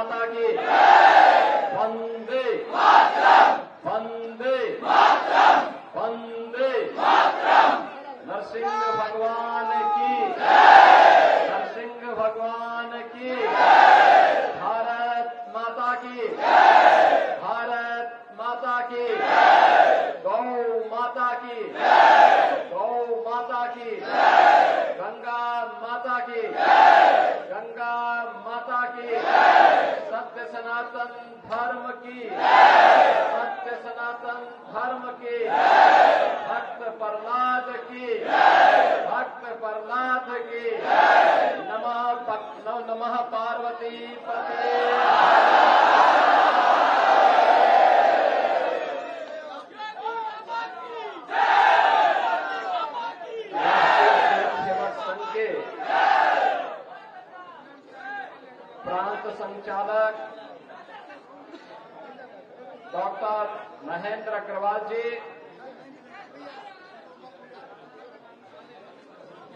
माता की वंदे वंदे वंदे नरसिंह भगवान की नरसिंह भगवान की भारत माता की भारत माता की गौ माता की गौ माता की गंगा माता की गंगा माता की सत्य सनातन धर्म की सत्य सनातन धर्म की भक्त प्रहलाद की भक्त प्रहलाद की नमः पार्वती पते प्रांत संचालक डॉक्टर महेंद्र अग्रवाल जी,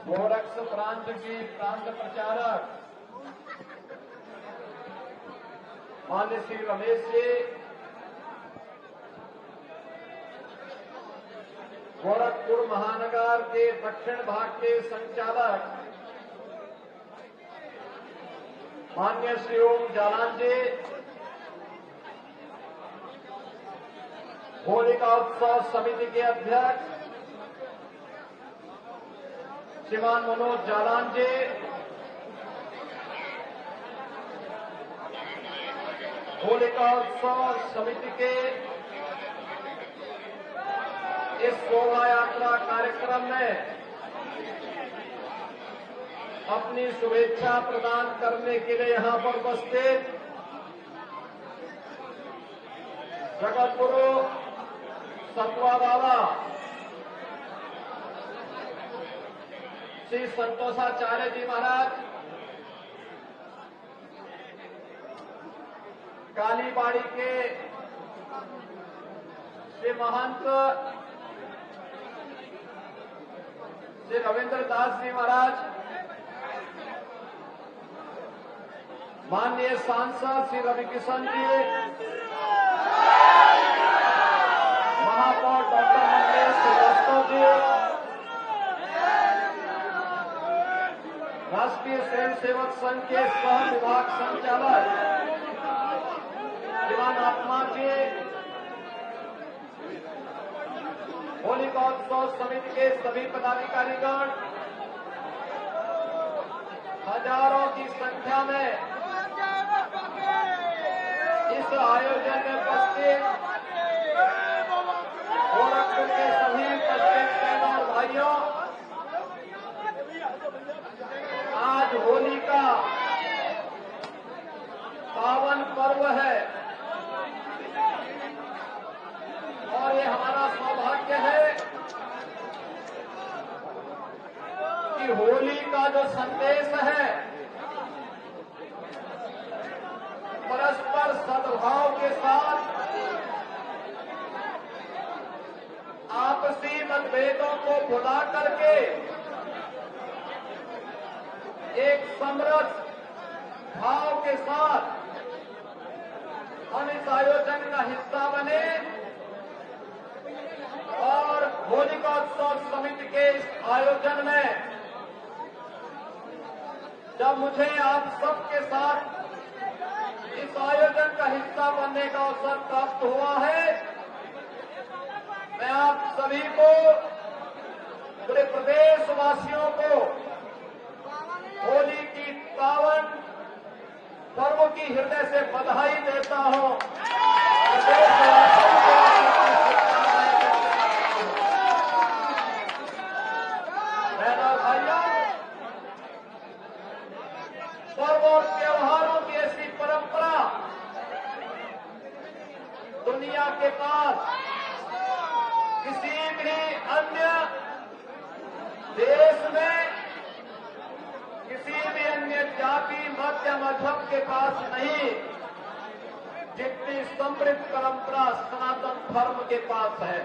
गोरक्ष प्रांत के प्रांत प्रचारक माननीय श्री रमेश जी, गोरखपुर महानगर के दक्षिण भाग के संचालक माननीय श्री ओम जालान जी, होलिका उत्सव समिति के अध्यक्ष श्रीमान मनोज जालान जी, होलिका उत्सव समिति के इस शोभा यात्रा कार्यक्रम में अपनी शुभेच्छा प्रदान करने के लिए यहां पर उपस्थित जगत गुरु सतवा बाबा श्री संतोषाचार्य जी महाराज, कालीबाड़ी के श्री महंत श्री रविंद्र दास जी महाराज, माननीय सांसद श्री रविकिशन जी, महापौर डॉक्टर मंगेश श्रीवास्तव जी, राष्ट्रीय स्वयं सेवक संघ के सह विभाग संचालक श्रीमान आत्मा जी, होलिका उत्सव समिति के सभी पदाधिकारीगण, हजारों की संख्या में इस आयोजन में उपस्थित गोरखपुर के सभी उपस्थित बहनों और भाइयों, आज होली का पावन पर्व है और ये हमारा सौभाग्य है कि होली का जो संदेश है परस्पर सद्भाव के साथ आपसी मतभेदों को भुला करके एक समृद्ध भाव के साथ हम इस आयोजन का हिस्सा बने और होलिका उत्सव समिति के इस आयोजन में जब मुझे आप सबके साथ इस आयोजन का हिस्सा बनने का अवसर प्राप्त हुआ है, मैं आप सभी को, पूरे प्रदेशवासियों को होली की पावन पर्व की हृदय से बधाई देता हूं। बहनों भाइयों, पर्व और त्योहारों की ऐसी परंपरा दुनिया के पास किसी भी अन्य देश में, किसी भी अन्य जाति मत या मजहब के पास नहीं, जितनी समृद्ध परंपरा सनातन धर्म के पास है।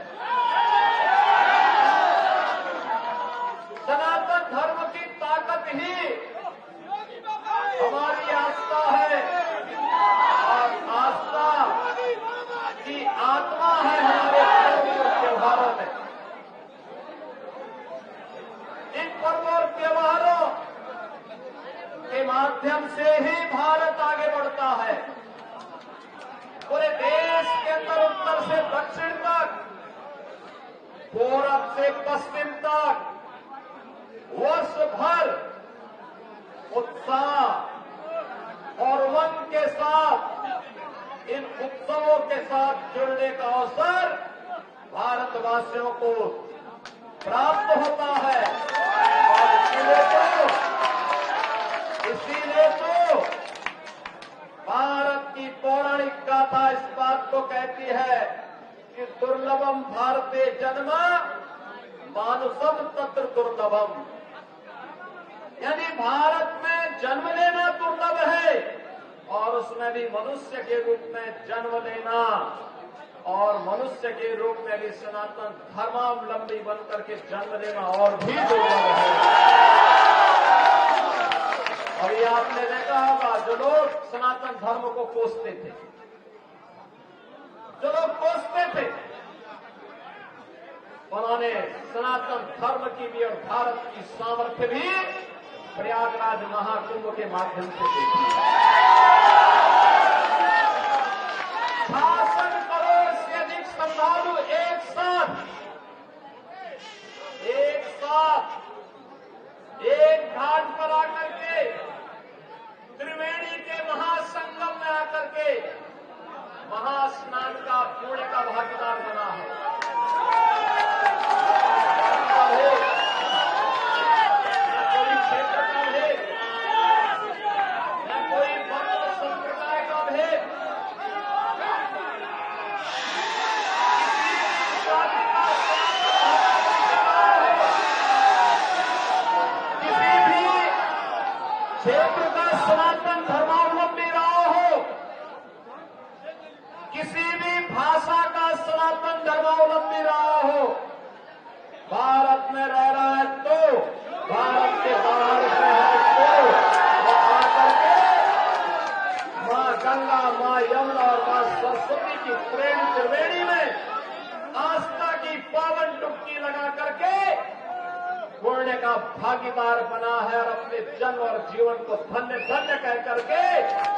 सनातन धर्म की ताकत ही हमारी आस्था है, से पश्चिम तक वर्ष भर उत्साह और उमंग के साथ इन उत्सवों के साथ जुड़ने का अवसर भारतवासियों को प्राप्त होता है। और इसीलिए तो भारत की पौराणिक गाथा इस बात को कहती है कि दुर्लभम भारते जन्म मानुषम तत्र दुर्लभम, यानी भारत में जन्म लेना दुर्लभ है और उसमें भी मनुष्य के रूप में जन्म लेना और मनुष्य के रूप में भी सनातन धर्मावलंबी बनकर के जन्म लेना और भी दुर्लभ है। और ये आपने देखा होगा, जो लोग सनातन धर्म को कोसते थे, जो लोग कोसते थे, उन्होंने सनातन धर्म की भी और भारत की सामर्थ्य भी प्रयागराज महाकुंभ के माध्यम से देखी। 66 करोड़ से अधिक श्रद्धालु एक साथ एक घाट पर आकर के त्रिवेणी के महासंगम में आकर के महास्नान का पुण्य का भागीदार बना है। कोई क्षेत्र का भेद, न कोई वर्ण संप्रदाय का भेद, किसी भी क्षेत्र का सनातन धर्मावलंबी रहा हो, किसी भी भाषा का सनातन धर्मावलंबी रहा हो, भारत में रह रहा है तो भारत के बाहर से है तो आकर के मां गंगा, मां यमुना और मां सरस्वती की प्रेम त्रिवेणी में आस्था की पावन डुबकी लगा करके पुण्य का भागीदार बना है और अपने जन्म और जीवन को धन्य धन्य कह करके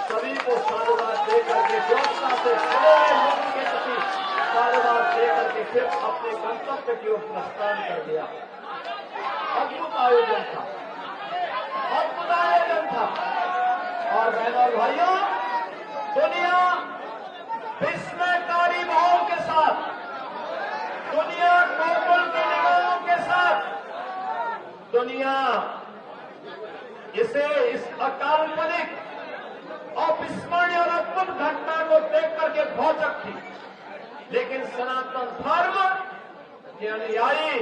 सभी को साधुवाद दे करके व्यवस्था से लोगों के प्रति साधुवाद दे करके फिर अपने गंतव्य की ओर प्रस्थान कर दिया। अद्भुत आयोजन था, अद्भुत आयोजन था। और बहनों और भाइयों, दुनिया विस्मयकारी भाव के साथ, दुनिया गोकुल की निगाहों के साथ, दुनिया इस अकाल्पनिक अविस्मरणीय और अद्भुत घटना को देख करके भौचक थी। लेकिन सनातन धर्म के अनुयायी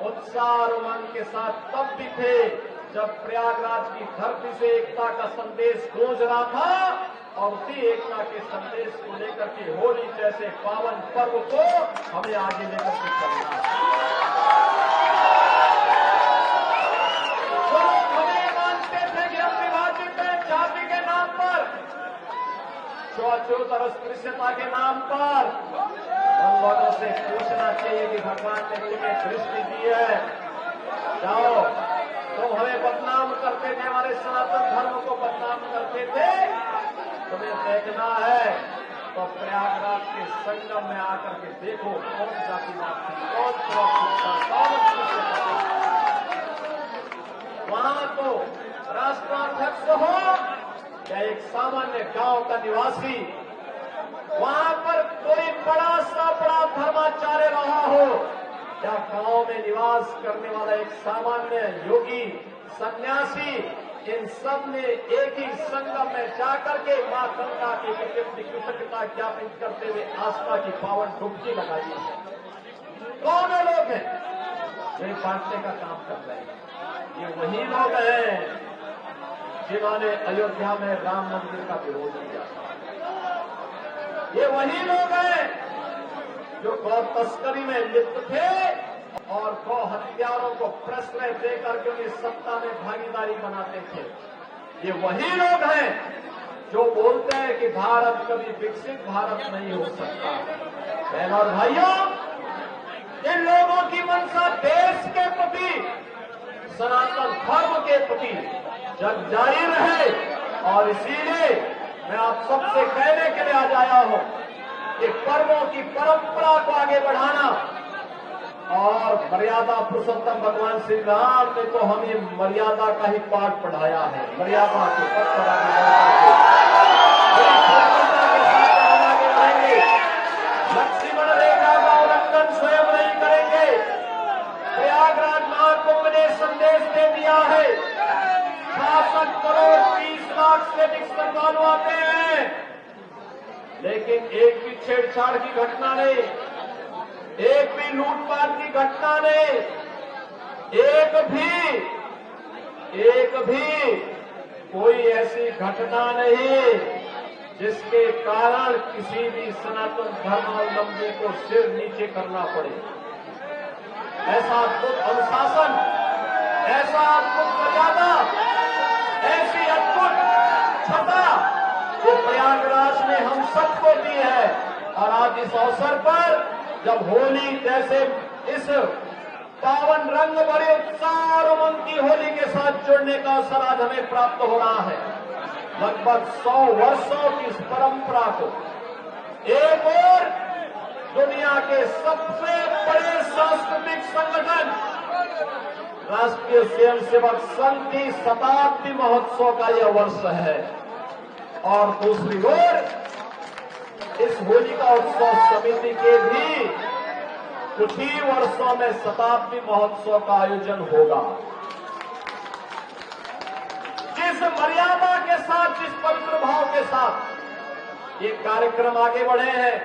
उत्साह और उमंग के साथ तब भी थे जब प्रयागराज की धरती से एकता का संदेश गूंज रहा था और उसी एकता के संदेश को लेकर के होली जैसे पावन पर्व को हमें आगे लेकर के चलना है। छूआछूत और अस्पृश्यता के नाम पर उन लोगों से पूछना चाहिए कि भगवान ने तुम्हें दृष्टि दी है, जाओ, तुम हमें बदनाम करते थे, हमारे सनातन धर्म को बदनाम करते थे, तुम्हें देखना है तो प्रयागराज के संगम में आकर के देखो कौन जातिवाद थी, कौन छूआछूत था, कौन। वहां तो राष्ट्राध्यक्ष हो या एक सामान्य गांव का निवासी, वहां पर कोई बड़ा सा बड़ा धर्माचार्य रहा हो या गांव में निवास करने वाला एक सामान्य योगी सन्यासी, इन सब ने एक ही संगम में जाकर के मां गंगा की कृतज्ञता ज्ञापित करते हुए आस्था की पावन डुबकी लगाई है। कौन लोग हैं जो बांटने का काम कर रहे हैं? ये वही लोग हैं जिन्होंने अयोध्या में राम मंदिर का विरोध किया। ये वही लोग हैं जो गौ तस्करी में लिप्त थे और गौ हत्यारों को प्रश्रय देकर के उन्हें सत्ता में भागीदारी बनाते थे। ये वही लोग हैं जो बोलते हैं कि भारत कभी विकसित भारत नहीं हो सकता। बहनों और भाइयों, इन लोगों की मंशा देश के प्रति, सनातन धर्म के प्रति जग जारी रहे और इसीलिए मैं आप सबसे कहने के लिए आज आया हूं कि पर्वों की परंपरा को आगे बढ़ाना, और मर्यादा पुरुषोत्तम भगवान श्री राम ने तो हमें मर्यादा का ही पाठ पढ़ाया है। मर्यादा के पथ पर आगे बढ़ेंगे। लक्ष्मण रेखा का उल्लंघन स्वयं नहीं करेंगे। प्रयागराज महाकुंभ ने संदेश दे दिया है 66 करोड़ 30 लाख से अधिक श्रद्धालु आते हैं, लेकिन एक भी छेड़छाड़ की घटना नहीं, एक भी लूटपाट की घटना नहीं, एक भी कोई ऐसी घटना नहीं जिसके कारण किसी भी सनातन धर्मावलंबी को सिर नीचे करना पड़े। ऐसा अद्भुत अनुशासन, ऐसा अद्भुत मर्यादा, ऐसी अद्भुत छटा जो प्रयागराज ने हम सबको दी है। और आज इस अवसर पर जब होली जैसे इस पावन रंग भरे उत्साह और उमंग की होली के साथ जुड़ने का अवसर आज हमें प्राप्त हो रहा है। लगभग 100 वर्षों की इस परंपरा को एक और दुनिया के सबसे बड़े सांस्कृतिक संगठन राष्ट्रीय स्वयंसेवक संघ की शताब्दी महोत्सव का यह वर्ष है, और दूसरी ओर इस होलिका उत्सव समिति के भी कुछ ही वर्षों में शताब्दी महोत्सव का आयोजन होगा। जिस मर्यादा के साथ, जिस पवित्र भाव के साथ ये कार्यक्रम आगे बढ़े हैं,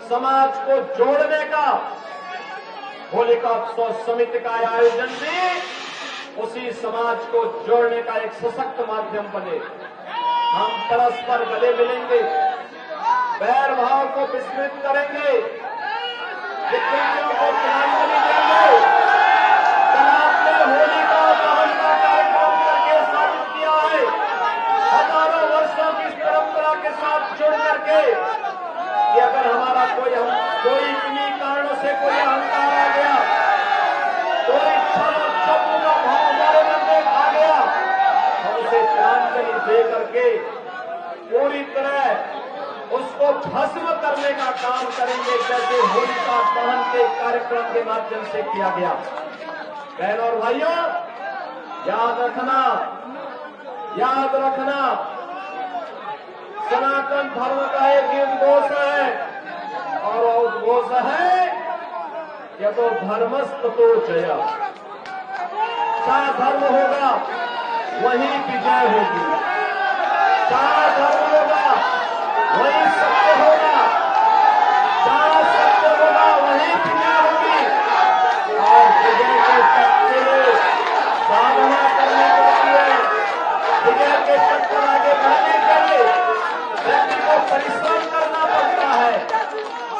समाज को जोड़ने का होलिका उत्सव समिति का आयोजन भी उसी समाज को जोड़ने का एक सशक्त माध्यम बने। हम परस्पर गले मिलेंगे, बैर भाव को विस्मृत करेंगे, विकृतियों को तिलांजलि देंगे। कल आपने होलिका दहन का कार्यक्रम करके साबित किया है, हजारों वर्षों की इस परंपरा के साथ जुड़ करके, कि अगर हमारा कोई किन्हीं कारणों से कोई अहंकार आ गया, कोई छल और छपू का भाव हमारे मन में आ गया, हम उसे तिलांजलि दे करके पूरी तरह उसको भस्म करने का काम करेंगे, जैसे होलिका दहन के कार्यक्रम के माध्यम से किया गया। बहनों और भाइयों, याद रखना, सनातन धर्म का एक ही उद्घोष है, और वो उद्घोष है यतो धर्मस्ततो जयः। जहां धर्म होगा वहीं विजय होगी, जहां धर्म होगा वहीं सत्य होगा, जहां सत्य होगा वहीं विजय होगी। और विजय के पथ के लिए साधना करने के लिए, विजय के पथ पर आगे बढ़ने के लिए व्यक्ति को परिश्रम करना पड़ता है।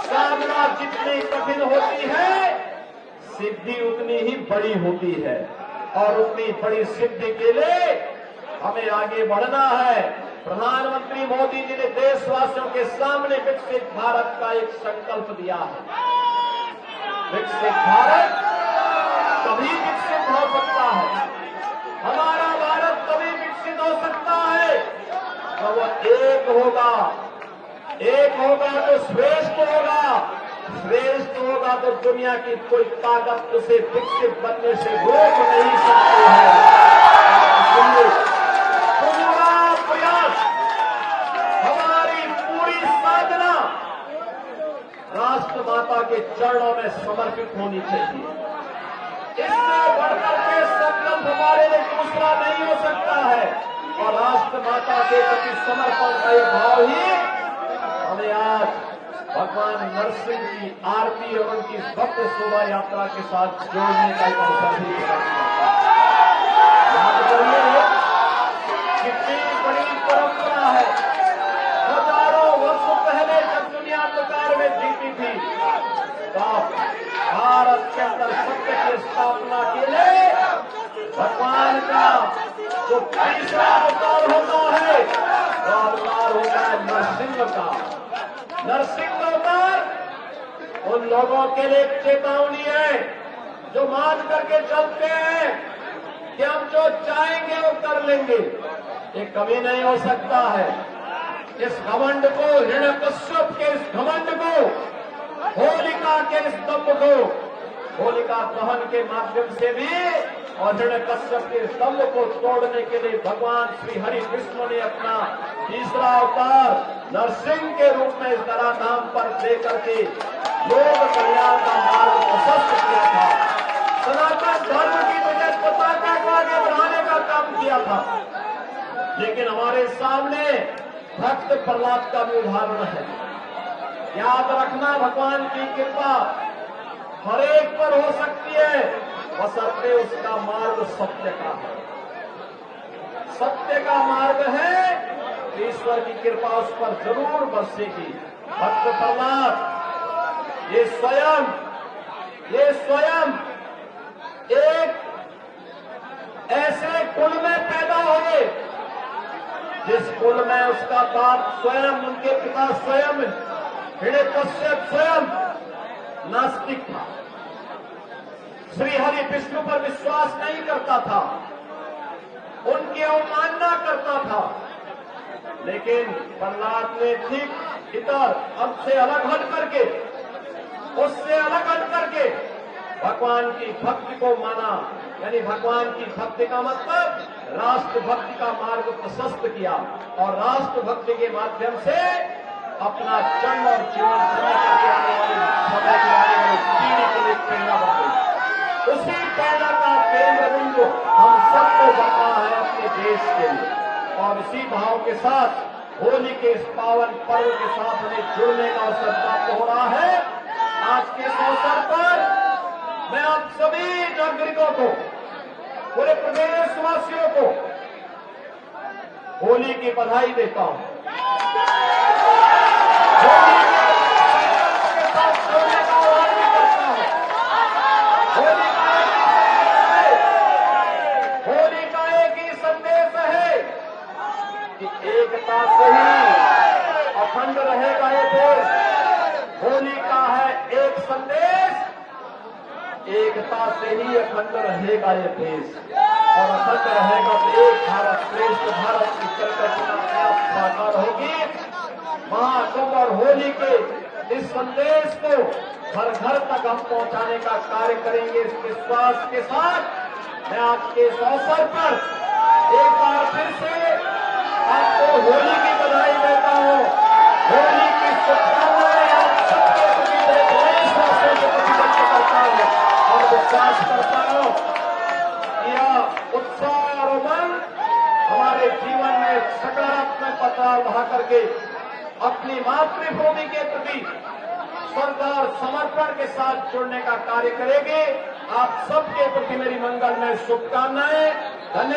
साधना जितनी कठिन होती है, सिद्धि उतनी ही बड़ी होती है, और उतनी बड़ी सिद्धि के लिए हमें आगे बढ़ना है। प्रधानमंत्री मोदी जी ने देशवासियों के सामने विकसित भारत का एक संकल्प दिया है। विकसित भारत तभी विकसित हो सकता है, हमारा भारत तभी विकसित हो सकता है तो वह एक होगा तो श्रेष्ठ होगा, श्रेष्ठ होगा तो दुनिया की कोई ताकत उसे विकसित बनने से रोक नहीं सकती है। पूरा प्रयास, हमारी पूरी साधना राष्ट्र माता के चरणों में समर्पित होनी चाहिए। इससे बढ़कर के संकल्प हमारे लिए दूसरा नहीं हो सकता है, और राष्ट्र माता के प्रति समर्पण का एक भाव ही हमें आज भगवान नरसिंह की आरती और उनकी भव्य शोभा यात्रा के साथ जोड़ने का एक अवसर भी प्रदान करता है। याद करिए कितनी बड़ी परंपरा है। हजारों वर्षों पहले जब दुनिया अंधकार में जीती थी, तब भारत के अंदर सत्य की स्थापना के लिए भगवान का जो तीसरा अवतार होता है, वो अवतार होता है नरसिंह का। नरसिंह अवतार उन लोगों के लिए चेतावनी है जो मान करके चलते हैं कि हम जो चाहेंगे वो कर लेंगे। ये कभी नहीं हो सकता है। इस घमंड को, हिरण्यकश्यप के इस घमंड को, होलिका के स्तंभ को होलिका दहन के माध्यम से भी और हिरण्यकश्यप के स्तंभ को तोड़ने के लिए भगवान श्री हरि विष्णु ने अपना तीसरा अवतार नरसिंह के रूप में इस तरह नाम पर देकर के लोक कल्याण का मार्ग प्रशस्त किया था। सनातन धर्म की विजय पताका को आगे बढ़ाने का काम किया था। लेकिन हमारे सामने भक्त प्रहलाद का भी उदाहरण है। याद रखना, भगवान की कृपा हर एक पर हो सकती है, बशर्ते उसका मार्ग सत्य का है। सत्य का मार्ग है, ईश्वर की कृपा उस पर जरूर बरसेगी। भक्त प्रहलाद ये स्वयं एक ऐसे कुल में पैदा हुए जिस कुल में उसका बाप स्वयं, उनके पिता स्वयं, हिरण्यकश्यप स्वयं नास्तिक था, श्री हरि विष्णु पर विश्वास नहीं करता था, उनकी अवमानना करता था। लेकिन प्रहलाद ने ठीक इतर अब से अलग हट करके, उससे अलग हट करके भगवान की भक्ति को माना। यानी भगवान की भक्ति का मतलब राष्ट्र भक्ति का मार्ग प्रशस्त किया और राष्ट्र भक्ति के माध्यम से अपना जन्म और जीवन समय की आने वाली पीढ़ी के लिए प्रेरणा बन गई। उसी प्रेरणा का केंद्र बिंदु हम सबको बनना है अपने देश के लिए। और इसी भाव के साथ होली के इस पावन पर्व के साथ हमें जुड़ने का अवसर प्राप्त हो रहा है। आज के इस अवसर पर मैं आप सभी नागरिकों को, पूरे प्रदेशवासियों को होली की बधाई देता हूं। होली के साथ जोड़ने का आह्वान भी करता हूं। होली का एक ही संदेश है कि एकता से ही अखंड रहेगा ये देश। होली का है एक संदेश, एकता से ही अखंड रहेगा ये देश और अखंड रहेगा तो एक भारत श्रेष्ठ भारत की कल्पना साकार होगी। महाकुंभ और होली के इस संदेश को घर घर तक हम पहुंचाने का कार्य करेंगे। इस विश्वास के साथ मैं आज के इस अवसर पर एक बार फिर से आपको होली की बधाई देता हूं। होली की शुभकामनाएं आप सबके प्रति देशवासियों के प्रति व्यक्त करता हूं और विश्वास करता हूं कि यह उत्साह और उमंग हमारे जीवन में सकारात्मक बदलाव ला करके अपनी मातृभूमि के प्रति श्रद्धा और समर्पण के साथ जुड़ने का कार्य करेंगे। आप सबके प्रति मेरी मंगलमय शुभकामनाएं। धन्यवाद।